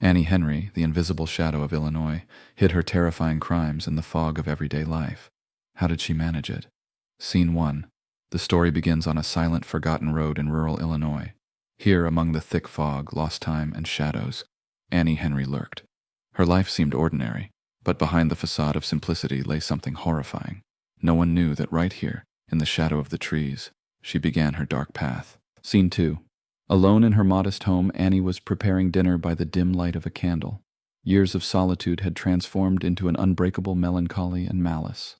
Annie Henry, the invisible shadow of Illinois, hid her terrifying crimes in the fog of everyday life. How did she manage it? Scene 1. The story begins on a silent, forgotten road in rural Illinois. Here, among the thick fog, lost time, and shadows, Annie Henry lurked. Her life seemed ordinary, but behind the facade of simplicity lay something horrifying. No one knew that right here, in the shadow of the trees, she began her dark path. Scene 2. Alone in her modest home, Annie was preparing dinner by the dim light of a candle. Years of solitude had transformed into an unbreakable melancholy and malice.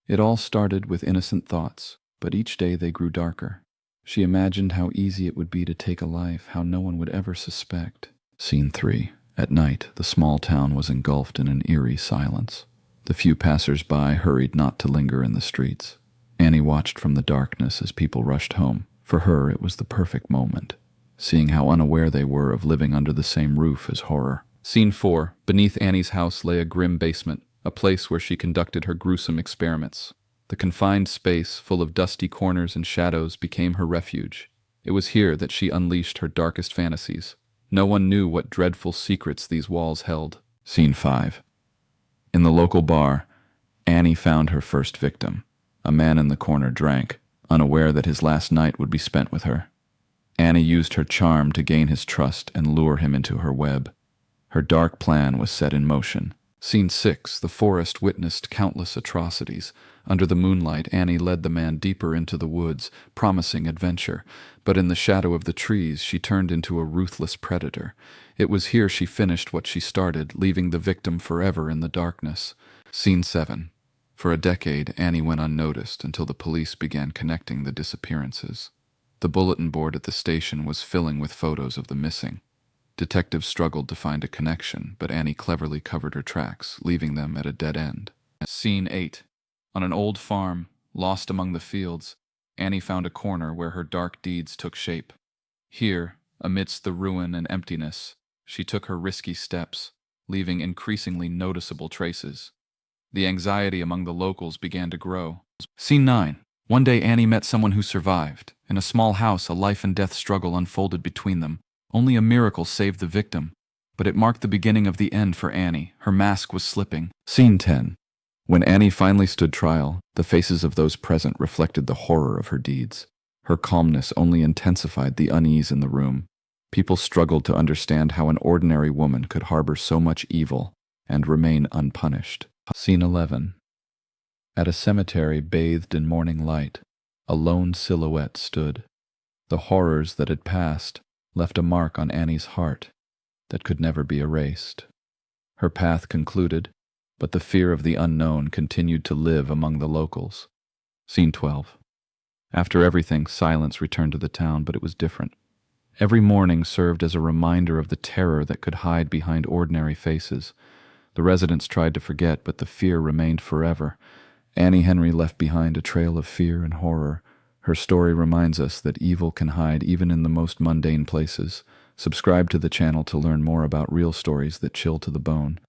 It all started with innocent thoughts, but each day they grew darker. She imagined how easy it would be to take a life, how no one would ever suspect. Scene 3. At night, the small town was engulfed in an eerie silence. The few passers-by hurried not to linger in the streets. Annie watched from the darkness as people rushed home. For her, it was the perfect moment, seeing how unaware they were of living under the same roof as horror. Scene 4. Beneath Annie's house lay a grim basement, a place where she conducted her gruesome experiments. The confined space, full of dusty corners and shadows, became her refuge. It was here that she unleashed her darkest fantasies. No one knew what dreadful secrets these walls held. Scene 5. In the local bar, Annie found her first victim. A man in the corner drank, unaware that his last night would be spent with her. Annie used her charm to gain his trust and lure him into her web. Her dark plan was set in motion. Scene 6. The forest witnessed countless atrocities. Under the moonlight, Annie led the man deeper into the woods, promising adventure. But in the shadow of the trees, she turned into a ruthless predator. It was here she finished what she started, leaving the victim forever in the darkness. Scene 7. For a decade, Annie went unnoticed until the police began connecting the disappearances. The bulletin board at the station was filling with photos of the missing. Detectives struggled to find a connection, but Annie cleverly covered her tracks, leaving them at a dead end. Scene 8. On an old farm, lost among the fields, Annie found a corner where her dark deeds took shape. Here, amidst the ruin and emptiness, she took her risky steps, leaving increasingly noticeable traces. The anxiety among the locals began to grow. Scene 9. One day Annie met someone who survived. In a small house, a life-and-death struggle unfolded between them. Only a miracle saved the victim, but it marked the beginning of the end for Annie. Her mask was slipping. Scene 10. When Annie finally stood trial, the faces of those present reflected the horror of her deeds. Her calmness only intensified the unease in the room. People struggled to understand how an ordinary woman could harbor so much evil and remain unpunished. Scene 11. At a cemetery bathed in morning light, a lone silhouette stood. The horrors that had passed left a mark on Annie's heart that could never be erased. Her path concluded, but the fear of the unknown continued to live among the locals. Scene 12. After everything, silence returned to the town, but it was different. Every morning served as a reminder of the terror that could hide behind ordinary faces. The residents tried to forget, but the fear remained forever. Annie Henry left behind a trail of fear and horror. Her story reminds us that evil can hide even in the most mundane places. Subscribe to the channel to learn more about real stories that chill to the bone.